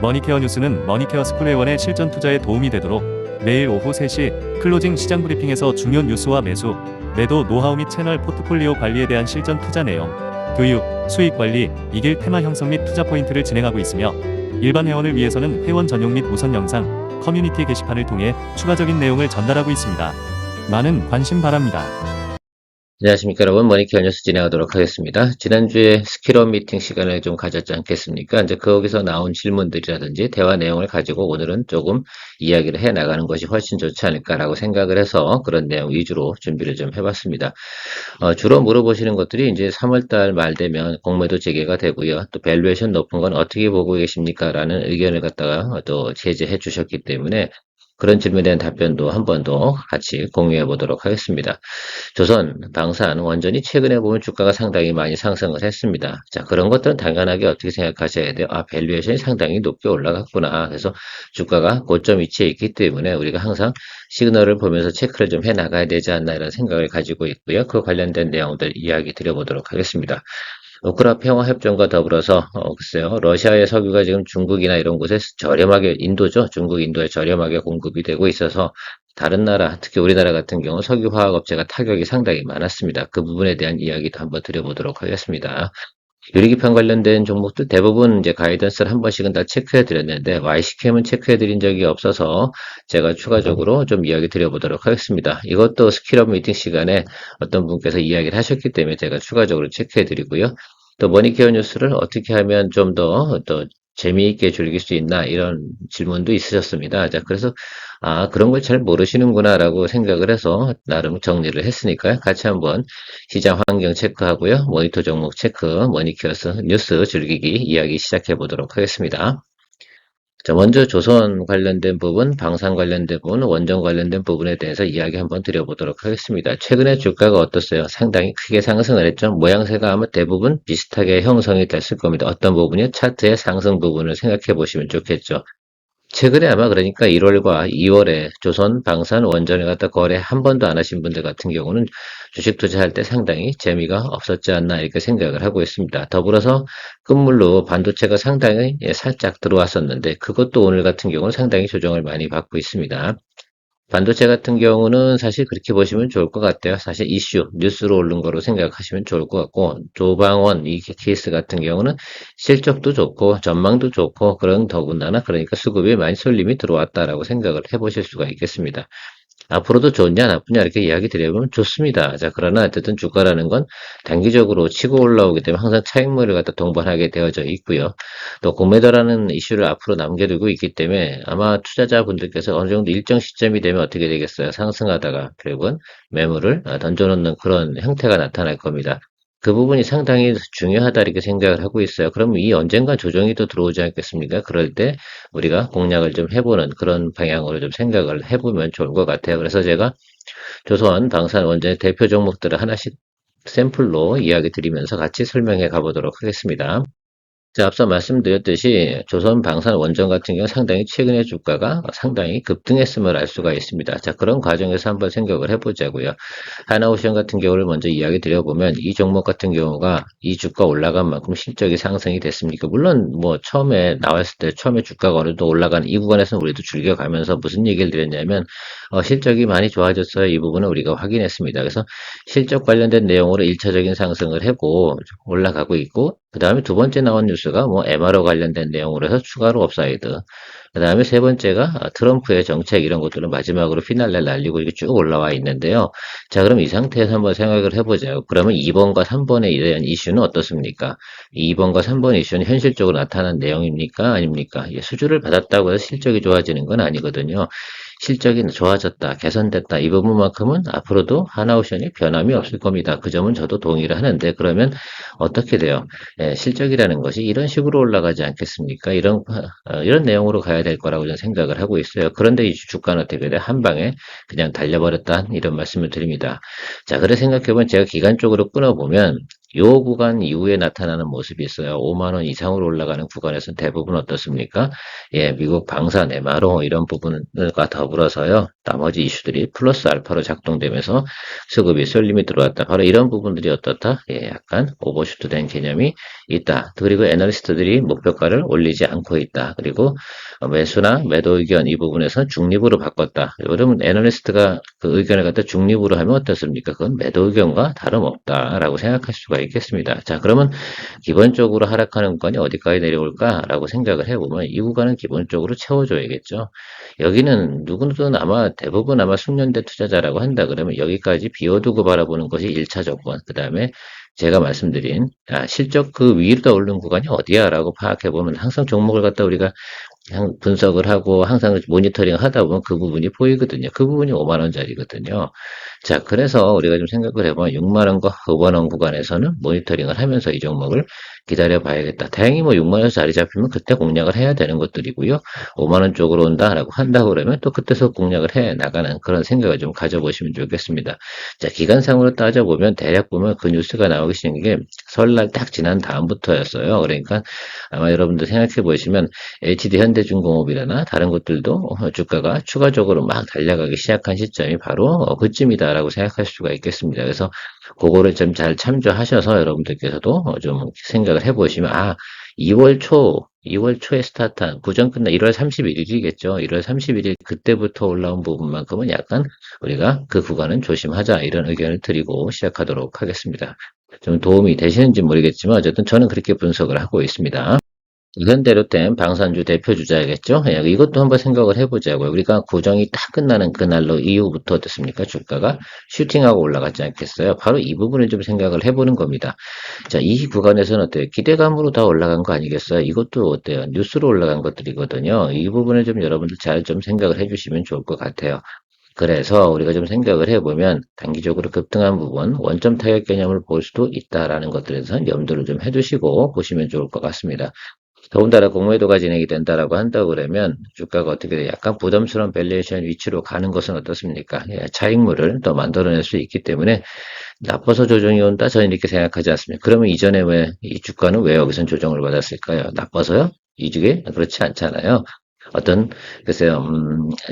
머니케어 뉴스는 머니케어 스쿨회원의 실전 투자에 도움이 되도록 매일 오후 3시 클로징 시장 브리핑에서 중요 뉴스와 매수, 매도 노하우 및 채널 포트폴리오 관리에 대한 실전 투자 내용, 교육, 수익 관리, 이길 테마 형성 및 투자 포인트를 진행하고 있으며 일반 회원을 위해서는 회원 전용 및 우선 영상, 커뮤니티 게시판을 통해 추가적인 내용을 전달하고 있습니다. 많은 관심 바랍니다. 안녕하십니까 여러분, 머니케어 뉴스 진행하도록 하겠습니다. 지난주에 스킬업 미팅 시간을 좀 가졌지 않겠습니까? 이제 거기서 나온 질문들이라든지 대화 내용을 가지고 오늘은 조금 이야기를 해 나가는 것이 훨씬 좋지 않을까라고 생각을 해서 그런 내용 위주로 준비를 좀 해봤습니다. 주로 물어보시는 것들이 이제 3월달 말 되면 공매도 재개가 되고요. 또 밸류에이션 높은 건 어떻게 보고 계십니까? 라는 의견을 갖다가 또 제재해 주셨기 때문에 그런 질문에 대한 답변도 한 번 더 같이 공유해 보도록 하겠습니다. 조선, 방산, 원전이 최근에 보면 주가가 상당히 많이 상승을 했습니다. 자, 그런 것들은 당연하게 어떻게 생각하셔야 돼요? 아, 밸류에이션이 상당히 높게 올라갔구나. 그래서 주가가 고점 위치에 있기 때문에 우리가 항상 시그널을 보면서 체크를 좀 해 나가야 되지 않나 이런 생각을 가지고 있고요. 그 관련된 내용들 이야기 드려보도록 하겠습니다. 우크라 평화협정과 더불어서 글쎄요, 러시아의 석유가 지금 중국이나 이런 곳에 저렴하게, 인도죠, 중국 인도에 저렴하게 공급이 되고 있어서 다른 나라, 특히 우리나라 같은 경우 석유화학업체가 타격이 상당히 많았습니다. 그 부분에 대한 이야기도 한번 드려보도록 하겠습니다. 유리기판 관련된 종목들 대부분 이제 가이던스를 한 번씩은 다 체크해 드렸는데 YCKM은 체크해 드린 적이 없어서 제가 추가적으로 좀 이야기 드려보도록 하겠습니다. 이것도 스킬업 미팅 시간에 어떤 분께서 이야기를 하셨기 때문에 제가 추가적으로 체크해 드리고요. 또 머니케어 뉴스를 어떻게 하면 좀 더 또 재미있게 즐길 수 있나 이런 질문도 있으셨습니다. 자, 그래서 그런 걸 잘 모르시는구나라고 생각을 해서 나름 정리를 했으니까요. 같이 한번 시장 환경 체크하고요. 모니터 종목 체크, 머니케어스 뉴스 즐기기 이야기 시작해 보도록 하겠습니다. 자, 먼저 조선 관련된 부분, 방산 관련된 부분, 원전 관련된 부분에 대해서 이야기 한번 드려보도록 하겠습니다. 최근에 주가가 어떻어요? 상당히 크게 상승을 했죠. 모양새가 아마 대부분 비슷하게 형성이 됐을 겁니다. 어떤 부분이요? 차트의 상승 부분을 생각해 보시면 좋겠죠. 최근에 아마 그러니까 1월과 2월에 조선, 방산, 원전을 갖다 거래 한 번도 안 하신 분들 같은 경우는 주식 투자할 때 상당히 재미가 없었지 않나 이렇게 생각을 하고 있습니다. 더불어서 끝물로 반도체가 상당히 살짝 들어왔었는데 그것도 오늘 같은 경우는 상당히 조정을 많이 받고 있습니다. 반도체 같은 경우는 사실 그렇게 보시면 좋을 것 같아요. 사실 이슈, 뉴스로 오른 거로 생각하시면 좋을 것 같고, 조방원 이 케이스 같은 경우는 실적도 좋고, 전망도 좋고, 그런 더군다나 그러니까 수급이 많이 쏠림이 들어왔다라고 생각을 해보실 수가 있겠습니다. 앞으로도 좋냐 나쁘냐 이렇게 이야기 드려보면 좋습니다. 자, 그러나 어쨌든 주가라는 건 단기적으로 치고 올라오기 때문에 항상 차익물을 갖다 동반하게 되어져 있고요. 또 공매도라는 이슈를 앞으로 남겨두고 있기 때문에 아마 투자자분들께서 어느 정도 일정 시점이 되면 어떻게 되겠어요? 상승하다가 결국은 매물을 던져놓는 그런 형태가 나타날 겁니다. 그 부분이 상당히 중요하다 이렇게 생각을 하고 있어요. 그럼 이 언젠가 조정이 또 들어오지 않겠습니까? 그럴 때 우리가 공략을 좀 해보는 그런 방향으로 좀 생각을 해보면 좋을 것 같아요. 그래서 제가 조선 방산 원전의 대표 종목들을 하나씩 샘플로 이야기 드리면서 같이 설명해 가보도록 하겠습니다. 자, 앞서 말씀드렸듯이 조선 방산 원전 같은 경우 상당히 최근에 주가가 상당히 급등했음을 알 수가 있습니다. 자, 그런 과정에서 한번 생각을 해보자고요. 하나오션 같은 경우를 먼저 이야기 드려보면 이 종목 같은 경우가 이 주가 올라간 만큼 실적이 상승이 됐습니까? 물론 뭐 처음에 나왔을 때 처음에 주가가 어느 정도 올라가는 이 구간에서는 우리도 즐겨가면서 무슨 얘기를 드렸냐면 실적이 많이 좋아졌어요. 이 부분은 우리가 확인했습니다. 그래서 실적 관련된 내용으로 1차적인 상승을 하고 올라가고 있고 그 다음에 두 번째 나온 뉴스가 뭐 MRO 관련된 내용으로 해서 추가로 업사이드. 그 다음에 세 번째가 트럼프의 정책 이런 것들은 마지막으로 피날레를 날리고 이렇게 쭉 올라와 있는데요. 자, 그럼 이 상태에서 한번 생각을 해보자요. 그러면 2번과 3번에 대한 이슈는 어떻습니까? 2번과 3번 이슈는 현실적으로 나타난 내용입니까? 아닙니까? 수주를 받았다고 해서 실적이 좋아지는 건 아니거든요. 실적이 좋아졌다, 개선됐다 이 부분만큼은 앞으로도 하나오션이 변함이 없을 겁니다. 그 점은 저도 동의를 하는데 그러면 어떻게 돼요? 실적이라는 것이 이런 식으로 올라가지 않겠습니까? 이런 내용으로 가야 될 거라고 저는 생각을 하고 있어요. 그런데 이 주가는 어떻게 돼? 한 방에 그냥 달려버렸다 이런 말씀을 드립니다. 자, 그래 생각해보면 제가 기간적으로 끊어보면 요 구간 이후에 나타나는 모습이 있어요. 5만 원 이상으로 올라가는 구간에서는 대부분 어떻습니까? 예, 미국 방산, MRO 이런 부분과 더불어서요. 나머지 이슈들이 플러스 알파로 작동되면서 수급이 쏠림이 들어왔다. 바로 이런 부분들이 어떻다? 예, 약간 오버슈트된 개념이 있다. 그리고 애널리스트들이 목표가를 올리지 않고 있다. 그리고 매수나 매도 의견 이 부분에서 중립으로 바꿨다. 여러분 애널리스트가 그 의견을 갖다 중립으로 하면 어떻습니까? 그건 매도 의견과 다름없다라고 생각할 수가 있겠습니다. 자, 그러면 기본적으로 하락하는 구간이 어디까지 내려올까라고 생각을 해보면 이 구간은 기본적으로 채워줘야겠죠. 여기는 누구든 아마 대부분 아마 숙련된 투자자라고 한다 그러면 여기까지 비워두고 바라보는 것이 1차 조건. 그 다음에 제가 말씀드린 실적 그 위로 오르는 구간이 어디야라고 파악해보면 항상 종목을 갖다 우리가 분석을 하고 항상 모니터링 하다 보면 그 부분이 보이거든요. 그 부분이 5만 원짜리거든요. 자, 그래서 우리가 좀 생각을 해보면 6만 원과 5만 원 구간에서는 모니터링을 하면서 이 종목을 기다려 봐야겠다. 다행히 뭐 6만 원에서 자리 잡히면 그때 공략을 해야 되는 것들이고요. 5만 원 쪽으로 온다라고 한다고 그러면 또 그때서 공략을 해 나가는 그런 생각을 좀 가져보시면 좋겠습니다. 자, 기간상으로 따져보면 대략 보면 그 뉴스가 나오기 시작한 게 설날 딱 지난 다음부터였어요. 그러니까 아마 여러분들 생각해 보시면 HD 현대중공업이나 다른 것들도 주가가 추가적으로 막 달려가기 시작한 시점이 바로 그쯤이다라고 생각할 수가 있겠습니다. 그래서 그거를 좀 잘 참조하셔서 여러분들께서도 좀 생각을 해보시면 2월 초에 스타트한 구정 끝나 1월 31일이겠죠. 1월 31일 그때부터 올라온 부분만큼은 약간 우리가 그 구간은 조심하자 이런 의견을 드리고 시작하도록 하겠습니다. 좀 도움이 되시는지 모르겠지만 어쨌든 저는 그렇게 분석을 하고 있습니다. 현대로템 방산주 대표 주자겠죠. 예, 이것도 한번 생각을 해보자고요. 우리가 고정이 딱 끝나는 그날로 이후부터 어떻습니까? 주가가 슈팅하고 올라갔지 않겠어요? 바로 이 부분을 좀 생각을 해보는 겁니다. 자, 이 구간에서는 어때요? 기대감으로 다 올라간 거 아니겠어요? 이것도 어때요? 뉴스로 올라간 것들이거든요. 이 부분을 좀 여러분들 잘 좀 생각을 해주시면 좋을 것 같아요. 그래서 우리가 좀 생각을 해보면 단기적으로 급등한 부분, 원점 타격 개념을 볼 수도 있다라는 것들에서 염두를 좀 해두시고 보시면 좋을 것 같습니다. 더군다나 공매도가 진행이 된다라고 한다고 그러면 주가가 어떻게 돼요? 약간 부담스러운 밸류에이션 위치로 가는 것은 어떻습니까? 예, 차익물을 더 만들어낼 수 있기 때문에 나빠서 조정이 온다? 저는 이렇게 생각하지 않습니다. 그러면 이전에 왜 이 주가는 왜 여기선 조정을 받았을까요? 나빠서요? 이주게? 그렇지 않잖아요. 어떤 글쎄요,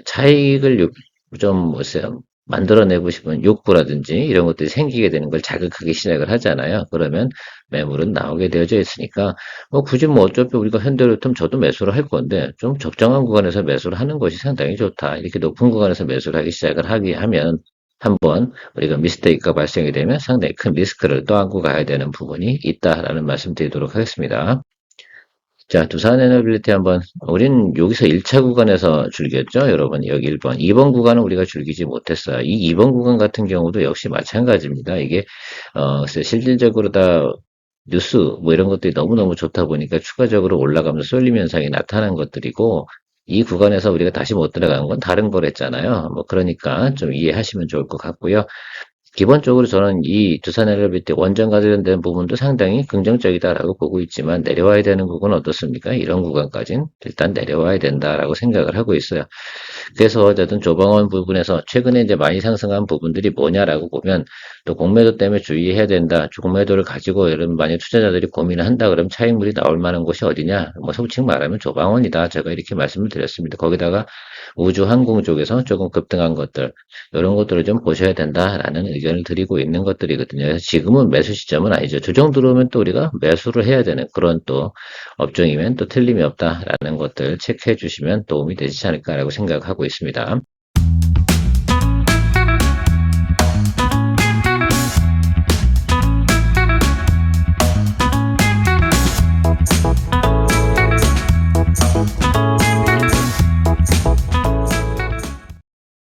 차익을 좀 뭐세요? 만들어내고 싶은 욕구라든지 이런 것들이 생기게 되는 걸 자극하기 시작을 하잖아요. 그러면 매물은 나오게 되어져 있으니까 뭐 굳이 뭐 어차피 우리가 현대로템 저도 매수를 할 건데 좀 적정한 구간에서 매수를 하는 것이 상당히 좋다. 이렇게 높은 구간에서 매수를 하기 시작을 하면 한번 우리가 미스테이크가 발생이 되면 상당히 큰 리스크를 또 안고 가야 되는 부분이 있다라는 말씀 드리도록 하겠습니다. 자, 두산 에너빌리티 한번, 우린 여기서 1차 구간에서 즐겼죠, 여러분. 여기 1번. 2번 구간은 우리가 즐기지 못했어요. 이 2번 구간 같은 경우도 역시 마찬가지입니다. 이게, 실질적으로 다 뉴스, 뭐 이런 것들이 너무너무 좋다 보니까 추가적으로 올라가면서 쏠림 현상이 나타난 것들이고, 이 구간에서 우리가 다시 못 들어간 건 다른 거랬잖아요. 뭐, 그러니까 좀 이해하시면 좋을 것 같고요. 기본적으로 저는 이 두산 엘리베이터 원전 관련된 부분도 상당히 긍정적이다라고 보고 있지만 내려와야 되는 부분은 어떻습니까? 이런 구간까지는 일단 내려와야 된다라고 생각을 하고 있어요. 그래서 어쨌든 조방원 부분에서 최근에 이제 많이 상승한 부분들이 뭐냐라고 보면 또 공매도 때문에 주의해야 된다. 공매도를 가지고 여러분 만약 투자자들이 고민을 한다 그러면 차익물이 나올 만한 곳이 어디냐? 뭐 솔직히 말하면 조방원이다. 제가 이렇게 말씀을 드렸습니다. 거기다가 우주 항공 쪽에서 조금 급등한 것들 이런 것들을 좀 보셔야 된다라는 의견을 드리고 있는 것들이거든요. 그래서 지금은 매수 시점은 아니죠. 조정 들어오면 또 우리가 매수를 해야 되는 그런 또 업종이면 또 틀림이 없다라는 것들 체크해 주시면 도움이 되지 않을까라고 생각하고 있습니다.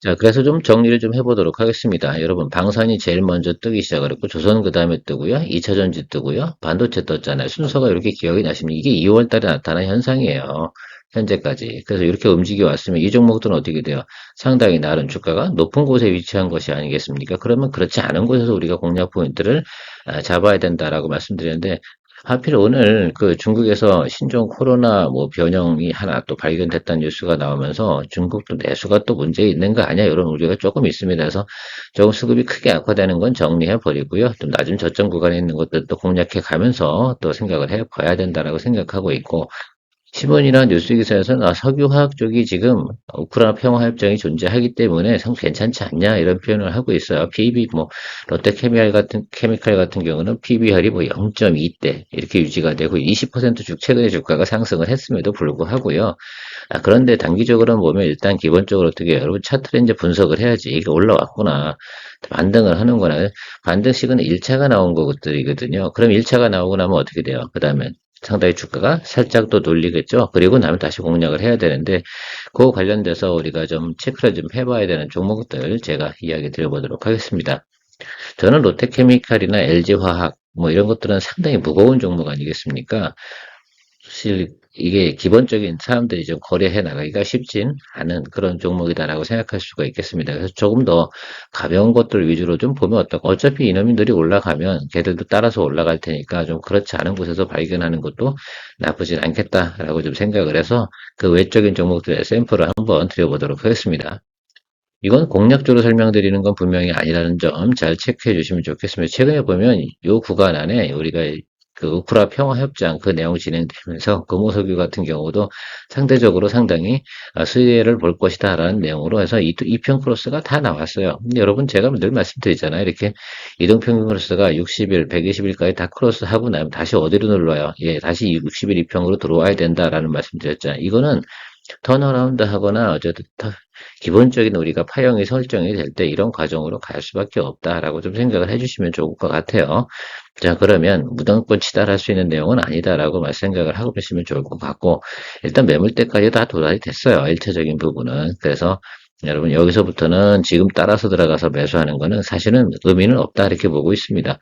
자, 그래서 좀 정리를 좀 해보도록 하겠습니다. 여러분, 방산이 제일 먼저 뜨기 시작을 했고, 조선 그 다음에 뜨고요, 2차전지 뜨고요, 반도체 떴잖아요. 순서가 이렇게 기억이 나시면 이게 2월 달에 나타난 현상이에요. 현재까지. 그래서 이렇게 움직여 왔으면 이 종목들은 어떻게 돼요? 상당히 나름 주가가 높은 곳에 위치한 것이 아니겠습니까? 그러면 그렇지 않은 곳에서 우리가 공략 포인트를 잡아야 된다라고 말씀드렸는데, 하필 오늘 그 중국에서 신종 코로나 뭐 변형이 하나 또 발견됐다는 뉴스가 나오면서 중국도 내수가 또 문제 있는 거 아니야? 이런 우려가 조금 있습니다. 그래서 조금 수급이 크게 악화되는 건 정리해 버리고요. 좀 낮은 저점 구간에 있는 것들도 공략해 가면서 또 생각을 해 봐야 된다라고 생각하고 있고, 신문이나 뉴스 기사에서는 석유화학 쪽이 지금 우크라이나 평화협정이 존재하기 때문에 상 괜찮지 않냐 이런 표현을 하고 있어요. PB 뭐 롯데케미칼 같은 경우는 PBR이 뭐 0.2대 이렇게 유지가 되고 20% 최근에 주가가 상승을 했음에도 불구하고요. 그런데 단기적으로 보면 일단 기본적으로 어떻게 해요? 여러분 차트를 이제 분석을 해야지 이게 올라왔구나 반등을 하는구나. 반등 시그널 1차가 나온 것들이거든요. 그럼 1차가 나오고 나면 어떻게 돼요? 그 다음에 상당히 주가가 살짝 또 놀리겠죠. 그리고 나면 다시 공략을 해야 되는데 그거 관련돼서 우리가 좀 체크를 좀 해봐야 되는 종목들 제가 이야기 드려보도록 하겠습니다. 저는 롯데케미칼이나 LG화학 뭐 이런 것들은 상당히 무거운 종목 아니겠습니까? 사실 이게 기본적인 사람들이 좀 거래해 나가기가 쉽진 않은 그런 종목이다라고 생각할 수가 있겠습니다. 그래서 조금 더 가벼운 것들 위주로 좀 보면 어떨까? 어차피 이놈들이 올라가면 걔들도 따라서 올라갈 테니까 좀 그렇지 않은 곳에서 발견하는 것도 나쁘진 않겠다라고 좀 생각을 해서 그 외적인 종목들의 샘플을 한번 드려보도록 하겠습니다. 이건 공략적으로 설명드리는 건 분명히 아니라는 점 잘 체크해 주시면 좋겠습니다. 최근에 보면 이 구간 안에 우리가 그 우크라 평화협정 그 내용 진행되면서 금호석유 같은 경우도 상대적으로 상당히 수혜를 볼 것이다라는 내용으로 해서 이평 크로스가 다 나왔어요. 근데 여러분 제가 늘 말씀드리잖아요. 이렇게 이동평균 크로스가 60일, 120일까지 다 크로스하고 나면 다시 어디로 눌러요? 예, 다시 60일 이평으로 들어와야 된다라는 말씀드렸잖아요. 이거는 턴어라운드 하거나 어쨌든 기본적인 우리가 파형이 설정이 될 때 이런 과정으로 갈 수밖에 없다라고 좀 생각을 해주시면 좋을 것 같아요. 자, 그러면 무덤권 치달할 수 있는 내용은 아니다라고 생각을 하고 계시면 좋을 것 같고, 일단 매물대까지 다 도달이 됐어요. 1차적인 부분은. 그래서 여러분 여기서부터는 지금 따라서 들어가서 매수하는 거는 사실은 의미는 없다 이렇게 보고 있습니다.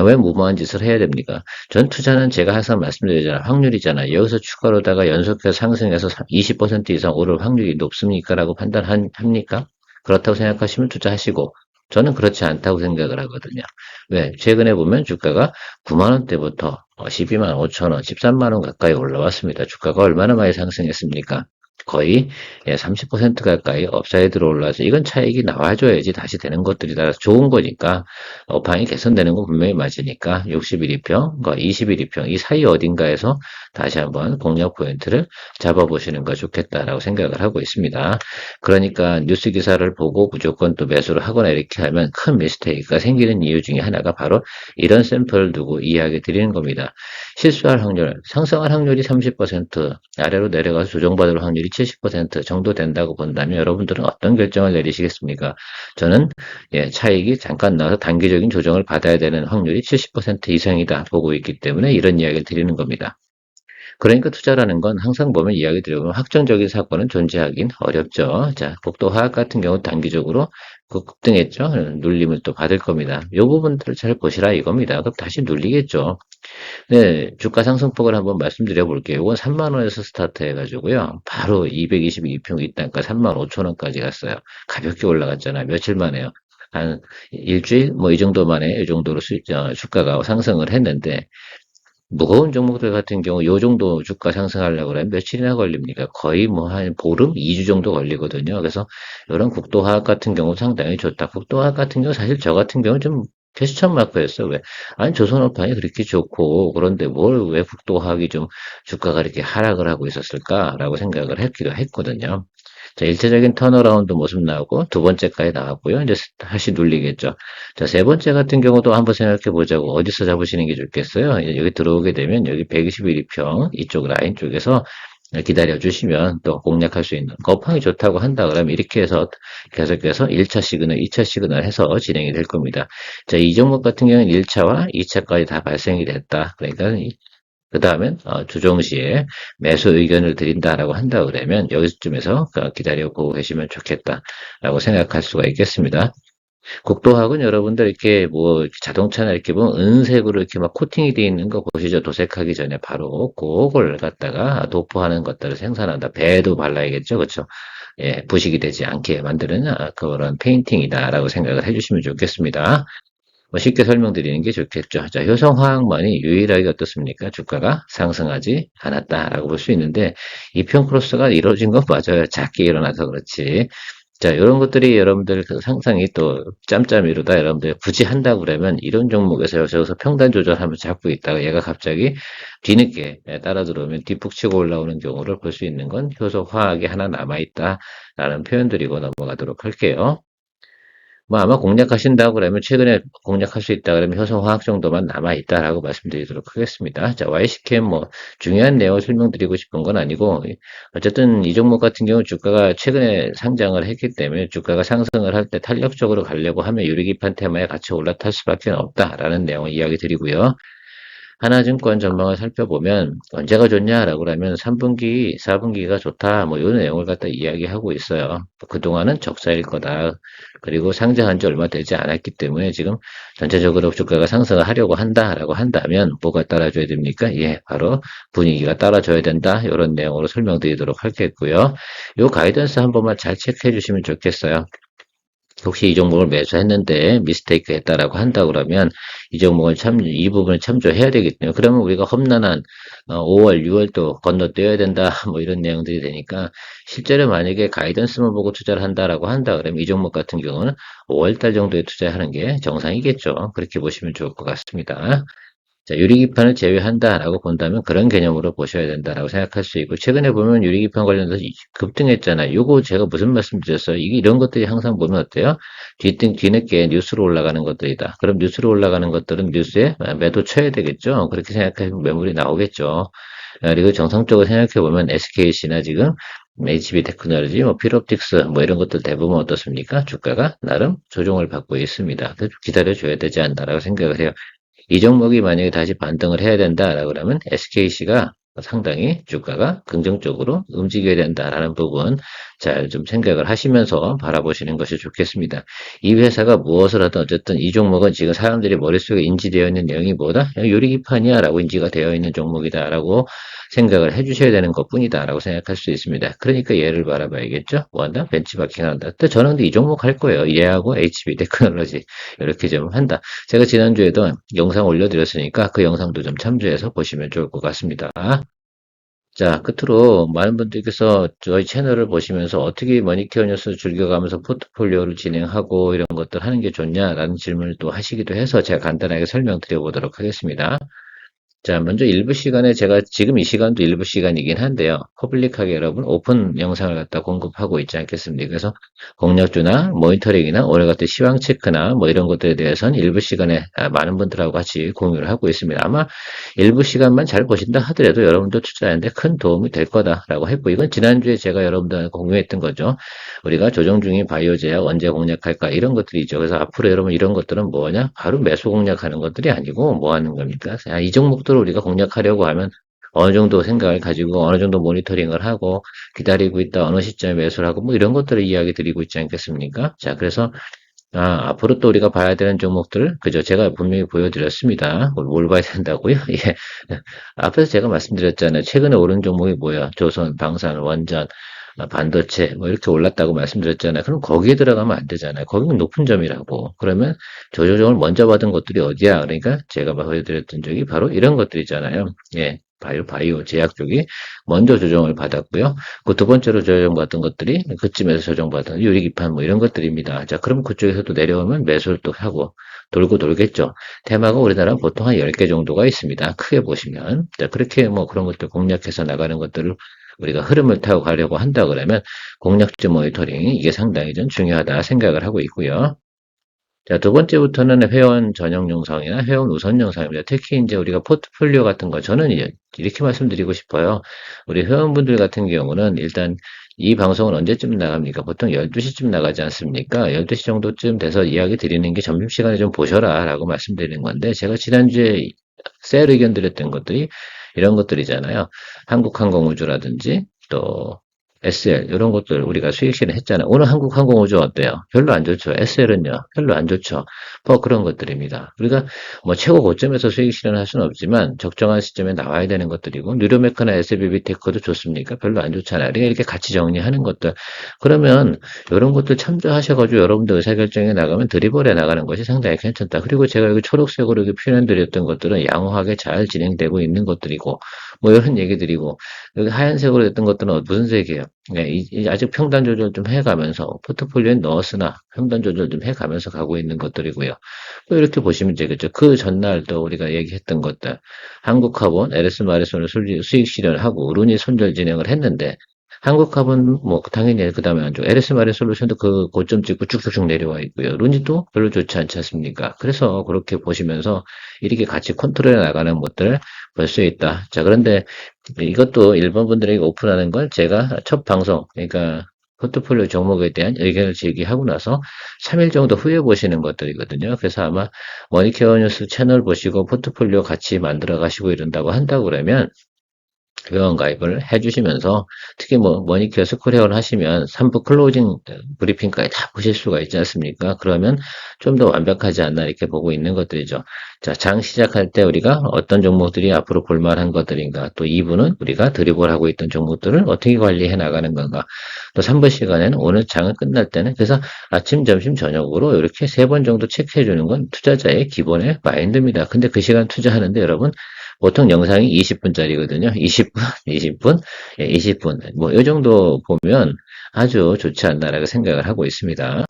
왜 무모한 짓을 해야 됩니까? 전 투자는 제가 항상 말씀드리잖아요. 확률이잖아요. 여기서 추가로다가 연속해서 상승해서 20% 이상 오를 확률이 높습니까? 라고 판단합니까? 그렇다고 생각하시면 투자하시고, 저는 그렇지 않다고 생각을 하거든요. 왜? 최근에 보면 주가가 9만 원대부터 12만 5천 원, 13만 원 가까이 올라왔습니다. 주가가 얼마나 많이 상승했습니까? 거의 30% 가까이 업사이드로 올라와서 이건 차익이 나와줘야지 다시 되는 것들이라 좋은 거니까 업황이 개선되는 건 분명히 맞으니까 60일 이평, 20일 이평 이 사이 어딘가에서 다시 한번 공략 포인트를 잡아보시는 거 좋겠다라고 생각을 하고 있습니다. 그러니까 뉴스 기사를 보고 무조건 또 매수를 하거나 이렇게 하면 큰 미스테이크가 생기는 이유 중에 하나가 바로 이런 샘플을 두고 이야기 드리는 겁니다. 실수할 확률, 상승할 확률이 30%, 아래로 내려가서 조정받을 확률이 70% 정도 된다고 본다면 여러분들은 어떤 결정을 내리시겠습니까? 저는 차익이 잠깐 나와서 단기적인 조정을 받아야 되는 확률이 70% 이상이다 보고 있기 때문에 이런 이야기를 드리는 겁니다. 그러니까 투자라는 건 항상 보면 이야기 드려보면 확정적인 사건은 존재하긴 어렵죠. 자, 국도화학 같은 경우 단기적으로 급등했죠. 눌림을 또 받을 겁니다. 이 부분들을 잘 보시라 이겁니다. 그럼 다시 눌리겠죠. 네, 주가 상승폭을 한번 말씀드려 볼게요. 이건 3만 원에서 스타트 해가지고요. 바로 222평 윗단가 3만 5천 원까지 갔어요. 가볍게 올라갔잖아요. 며칠 만에요. 한 일주일 뭐 이 정도 만에 이 정도로 주가가 상승을 했는데 무거운 종목들 같은 경우 요 정도 주가 상승하려고 그러면 며칠이나 걸립니까? 거의 뭐 한 보름, 2주 정도 걸리거든요. 그래서 이런 국도화학 같은 경우 상당히 좋다. 국도화학 같은 경우 사실 저 같은 경우 좀 퀘스천 마크였어요. 왜? 아니 조선업황이 그렇게 좋고 그런데 뭘 왜 국도화학이 좀 주가가 이렇게 하락을 하고 있었을까라고 생각을 했기도 했거든요. 자, 일차적인 턴어라운드 모습 나오고 두 번째까지 나왔고요. 이제 다시 눌리겠죠. 자, 세 번째 같은 경우도 한번 생각해 보자고. 어디서 잡으시는 게 좋겠어요? 여기 들어오게 되면 여기 121 2평 이쪽 라인 쪽에서 기다려 주시면 또 공략할 수 있는 거팡이 좋다고 한다 그러면 이렇게 해서 계속해서 1차 시그널, 2차 시그널 해서 진행이 될 겁니다. 자, 이 종목 같은 경우는 1차와 2차까지 다 발생이 됐다. 그러니까 그 다음엔 조정 시에 매수 의견을 드린다라고 한다 그러면 여기쯤에서 기다려 보고 계시면 좋겠다라고 생각할 수가 있겠습니다. 국도학은 여러분들 이렇게 뭐 자동차나 이렇게 보면 은색으로 이렇게 막 코팅이 되어 있는 거 보시죠. 도색하기 전에 바로 그걸 갖다가 도포하는 것들을 생산한다. 배도 발라야겠죠. 그렇죠? 예, 부식이 되지 않게 만드는 그런 페인팅이다라고 생각을 해주시면 좋겠습니다. 뭐 쉽게 설명드리는 게 좋겠죠. 자, 효성화학만이 유일하게 어떻습니까? 주가가 상승하지 않았다라고 볼 수 있는데 이평 크로스가 이루어진 건 맞아요. 작게 일어나서 그렇지. 자, 이런 것들이 여러분들 그 상상이 또 짬짬이로다 여러분들 굳이 한다고 그러면 이런 종목에서 여기서 평단 조절하면서 잡고 있다가 얘가 갑자기 뒤늦게 따라 들어오면 뒷북 치고 올라오는 경우를 볼 수 있는 건 효소 화학이 하나 남아있다라는 표현드리고 넘어가도록 할게요. 뭐 아마 공략하신다고 그러면 최근에 공략할 수 있다 그러면 효소화학 정도만 남아있다라고 말씀드리도록 하겠습니다. 자, YCKM 뭐 중요한 내용을 설명드리고 싶은 건 아니고 어쨌든 이 종목 같은 경우 주가가 최근에 상장을 했기 때문에 주가가 상승을 할 때 탄력적으로 가려고 하면 유리기판 테마에 같이 올라탈 수밖에 없다라는 내용을 이야기 드리고요. 하나증권 전망을 살펴보면 언제가 좋냐라고 하면 3분기, 4분기가 좋다 뭐 이런 내용을 갖다 이야기하고 있어요. 그동안은 적자일 거다. 그리고 상장한 지 얼마 되지 않았기 때문에 지금 전체적으로 주가가 상승을 하려고 한다라고 한다면 뭐가 따라줘야 됩니까? 예, 바로 분위기가 따라줘야 된다. 이런 내용으로 설명드리도록 하겠고요. 이 가이던스 한 번만 잘 체크해 주시면 좋겠어요. 혹시 이 종목을 매수했는데 미스테이크 했다라고 한다 그러면 이 종목을 이 부분을 참조해야 되기 때문에 그러면 우리가 험난한 5월, 6월도 건너뛰어야 된다 뭐 이런 내용들이 되니까 실제로 만약에 가이던스만 보고 투자를 한다라고 한다 그러면 이 종목 같은 경우는 5월 달 정도에 투자하는 게 정상이겠죠. 그렇게 보시면 좋을 것 같습니다. 자, 유리기판을 제외한다라고 본다면 그런 개념으로 보셔야 된다라고 생각할 수 있고, 최근에 보면 유리기판 관련해서 급등했잖아요. 요거 제가 무슨 말씀 드렸어요? 이게 이런 것들이 항상 보면 어때요? 뒤늦게 뉴스로 올라가는 것들이다. 그럼 뉴스로 올라가는 것들은 뉴스에 매도 쳐야 되겠죠? 그렇게 생각하면 매물이 나오겠죠. 그리고 정상적으로 생각해 보면 SKC나 지금 HB 테크놀로지, 뭐 필옵틱스, 뭐 이런 것들 대부분 어떻습니까? 주가가 나름 조정을 받고 있습니다. 그래서 기다려줘야 되지 않나라고 생각을 해요. 이 종목이 만약에 다시 반등을 해야 된다라고 그러면 SKC가 상당히 주가가 긍정적으로 움직여야 된다라는 부분 잘 좀 생각을 하시면서 바라보시는 것이 좋겠습니다. 이 회사가 무엇을 하든 어쨌든 이 종목은 지금 사람들이 머릿속에 인지되어 있는 내용이 뭐다? 유리기판이야 라고 인지가 되어 있는 종목이다 라고 생각을 해주셔야 되는 것 뿐이다 라고 생각할 수 있습니다. 그러니까 얘를 바라봐야겠죠? 뭐 한다? 벤치마킹 한다. 또 저는 근데 이 종목 할 거예요. 얘하고 HB 테크놀로지 이렇게 좀 한다. 제가 지난주에도 영상 올려드렸으니까 그 영상도 좀 참조해서 보시면 좋을 것 같습니다. 자, 끝으로 많은 분들께서 저희 채널을 보시면서 어떻게 머니케어 뉴스 즐겨가면서 포트폴리오를 진행하고 이런 것들 하는 게 좋냐라는 질문을 또 하시기도 해서 제가 간단하게 설명드려 보도록 하겠습니다. 자, 먼저 일부 시간에 제가 지금 이 시간도 일부 시간이긴 한데요. 퍼블릭하게 여러분 오픈 영상을 갖다 공급하고 있지 않겠습니까? 그래서 공략주나 모니터링이나 오늘 같은 시황 체크나 뭐 이런 것들에 대해서는 일부 시간에 많은 분들하고 같이 공유를 하고 있습니다. 아마 일부 시간만 잘 보신다 하더라도 여러분도 투자하는데 큰 도움이 될 거다라고 했고 이건 지난주에 제가 여러분들한테 공유했던 거죠. 우리가 조정 중인 바이오 제약 언제 공략할까 이런 것들이죠. 그래서 앞으로 여러분 이런 것들은 뭐냐? 바로 매수 공략하는 것들이 아니고 뭐 하는 겁니까? 이 종목들을 우리가 공략하려고 하면 어느 정도 생각을 가지고 어느 정도 모니터링을 하고 기다리고 있다 어느 시점에 매수를 하고 뭐 이런 것들을 이야기 드리고 있지 않겠습니까? 자, 그래서 앞으로 또 우리가 봐야 되는 종목들, 그죠? 제가 분명히 보여드렸습니다. 뭘 봐야 된다고요? 예. 앞에서 제가 말씀드렸잖아요. 최근에 오른 종목이 뭐야? 조선, 방산, 원전, 반도체, 뭐 이렇게 올랐다고 말씀드렸잖아요. 그럼 거기에 들어가면 안 되잖아요. 거기는 높은 점이라고. 그러면 조정을 먼저 받은 것들이 어디야? 그러니까 제가 보여드렸던 적이 바로 이런 것들이잖아요. 예. 바이오, 제약 쪽이 먼저 조정을 받았고요. 그 두 번째로 조정받은 것들이 그쯤에서 조정받은 유리기판 뭐 이런 것들입니다. 자, 그럼 그쪽에서 또 내려오면 매수를 또 하고 돌고 돌겠죠. 테마가 우리나라 보통 한 10개 정도가 있습니다. 크게 보시면. 자, 그렇게 뭐 그런 것들 공략해서 나가는 것들을 우리가 흐름을 타고 가려고 한다 그러면 공략주 모니터링 이게 상당히 좀 중요하다 생각을 하고 있고요. 자, 두 번째부터는 회원 전용 영상이나 회원 우선 영상입니다. 특히 이제 우리가 포트폴리오 같은 거, 저는 이렇게 말씀드리고 싶어요. 우리 회원분들 같은 경우는 일단 이 방송은 언제쯤 나갑니까? 보통 12시쯤 나가지 않습니까? 12시 정도쯤 돼서 이야기 드리는 게 점심시간에 좀 보셔라 라고 말씀드리는 건데, 제가 지난주에 셀 의견 드렸던 것들이 이런 것들이잖아요. 한국항공우주라든지 또 SL 이런 것들 우리가 수익 실현했잖아요. 오늘 한국항공우주 어때요? 별로 안 좋죠. SL은요? 별로 안 좋죠. 뭐 그런 것들입니다. 우리가 뭐 최고 고점에서 수익 실현할 수는 없지만 적정한 시점에 나와야 되는 것들이고 뉴로메카나 SBB테크도 좋습니까? 별로 안 좋잖아요. 우리가 이렇게 같이 정리하는 것들. 그러면 이런 것들 참조하셔가지고 여러분들 의사결정에 나가면 드리블에 나가는 것이 상당히 괜찮다. 그리고 제가 여기 초록색으로 이렇게 표현드렸던 것들은 양호하게 잘 진행되고 있는 것들이고 뭐 이런 얘기들이고, 여기 하얀색으로 됐던 것들은 무슨 색이에요? 네, 아직 평단 조절 좀 해가면서 포트폴리오에 넣었으나 평단 조절 좀 해가면서 가고 있는 것들이고요. 뭐 이렇게 보시면 되겠죠. 그 전날도 우리가 얘기했던 것들, 한국화본, LS 마레손을 수익 실현을 하고 룬이 손절 진행을 했는데, 한국화본 뭐 당연히 그 다음에 안 좋고 LS 마린 솔루션도 그 고점 찍고 쭉쭉쭉 내려와 있고요. 룬이도 별로 좋지 않지 않습니까? 그래서 그렇게 보시면서 이렇게 같이 컨트롤해 나가는 것들을 볼 수 있다. 자, 그런데 이것도 일본 분들에게 오픈하는 걸 제가 첫 방송, 그러니까 포트폴리오 종목에 대한 의견을 제기하고 나서 3일 정도 후에 보시는 것들이거든요. 그래서 아마 머니케어 뉴스 채널 보시고 포트폴리오 같이 만들어 가시고 이런다고 한다고 그러면 회원 가입을 해주시면서 특히 뭐 머니케어 스쿨회원 하시면 3부 클로징 브리핑까지 다 보실 수가 있지 않습니까? 그러면 좀 더 완벽하지 않나 이렇게 보고 있는 것들이죠. 자, 장 시작할 때 우리가 어떤 종목들이 앞으로 볼만한 것들인가, 또 2부는 우리가 드리블 하고 있던 종목들을 어떻게 관리해 나가는 건가, 또 3부 시간에는 오늘 장을 끝날 때는 그래서 아침, 점심, 저녁으로 이렇게 3번 정도 체크해 주는 건 투자자의 기본의 마인드입니다. 근데 그 시간 투자하는데 여러분 보통 영상이 20분짜리거든요. 20분, 20분, 예, 20분. 뭐, 이 정도 보면 아주 좋지 않나라고 생각을 하고 있습니다.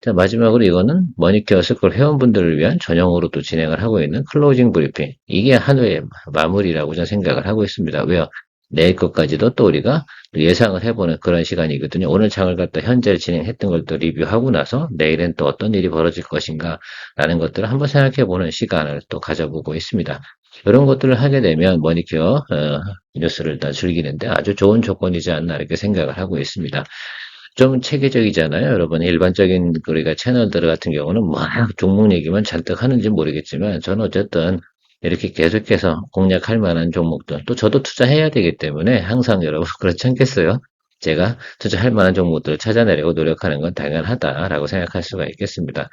자, 마지막으로 이거는 머니케어 스쿨 회원분들을 위한 전용으로 또 진행을 하고 있는 클로징 브리핑. 이게 한 회의 마무리라고 저는 생각을 하고 있습니다. 왜요? 내일 것까지도 또 우리가 예상을 해보는 그런 시간이거든요. 오늘 장을 갖다 현재 진행했던 걸 또 리뷰하고 나서 내일은 또 어떤 일이 벌어질 것인가 라는 것들을 한번 생각해보는 시간을 또 가져보고 있습니다. 이런 것들을 하게 되면 머니케어 뉴스를 다 즐기는데 아주 좋은 조건이지 않나 이렇게 생각을 하고 있습니다. 좀 체계적이잖아요. 여러분 일반적인 우리가 채널들 같은 경우는 막 종목 얘기만 잔뜩 하는지 모르겠지만 저는 어쨌든 이렇게 계속해서 공략할 만한 종목들 또 저도 투자해야 되기 때문에 항상 여러분 그렇지 않겠어요? 제가 투자할 만한 종목들을 찾아내려고 노력하는 건 당연하다라고 생각할 수가 있겠습니다.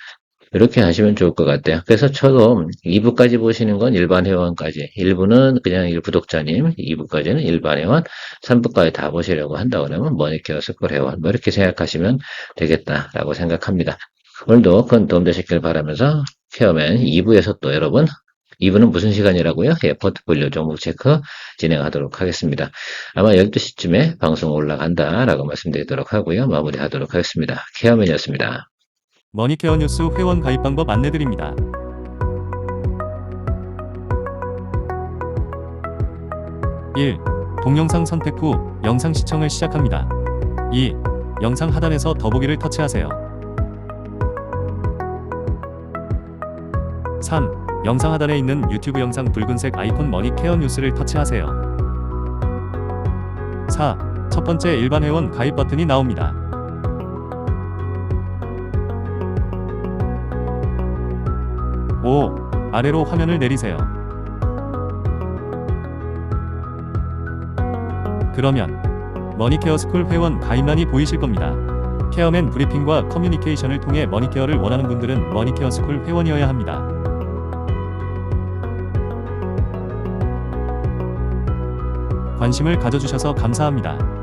이렇게 하시면 좋을 것 같아요. 그래서 저도 2부까지 보시는 건 일반 회원까지, 1부는 그냥 구독자님, 2부까지는 일반 회원, 3부까지 다 보시려고 한다 그러면 머니케어 스쿨 회원, 뭐 이렇게 생각하시면 되겠다라고 생각합니다. 오늘도 큰 도움 되셨길 바라면서 케어맨 2부에서 또 여러분 2부는 무슨 시간이라고요? 예, 포트폴리오 종목 체크 진행하도록 하겠습니다. 아마 12시쯤에 방송 올라간다라고 말씀드리도록 하고요. 마무리하도록 하겠습니다. 케어맨이었습니다. 머니케어 뉴스 회원 가입 방법 안내드립니다. 1. 동영상 선택 후 영상 시청을 시작합니다. 2. 영상 하단에서 더보기를 터치하세요. 3. 영상 하단에 있는 유튜브 영상 붉은색 아이콘 머니케어 뉴스를 터치하세요. 4. 첫 번째 일반 회원 가입 버튼이 나옵니다. 5. 아래로 화면을 내리세요. 그러면 머니케어 스쿨 회원 가입란이 보이실 겁니다. 케어맨 브리핑과 커뮤니케이션을 통해 머니케어를 원하는 분들은 머니케어 스쿨 회원이어야 합니다. 관심을 가져주셔서 감사합니다.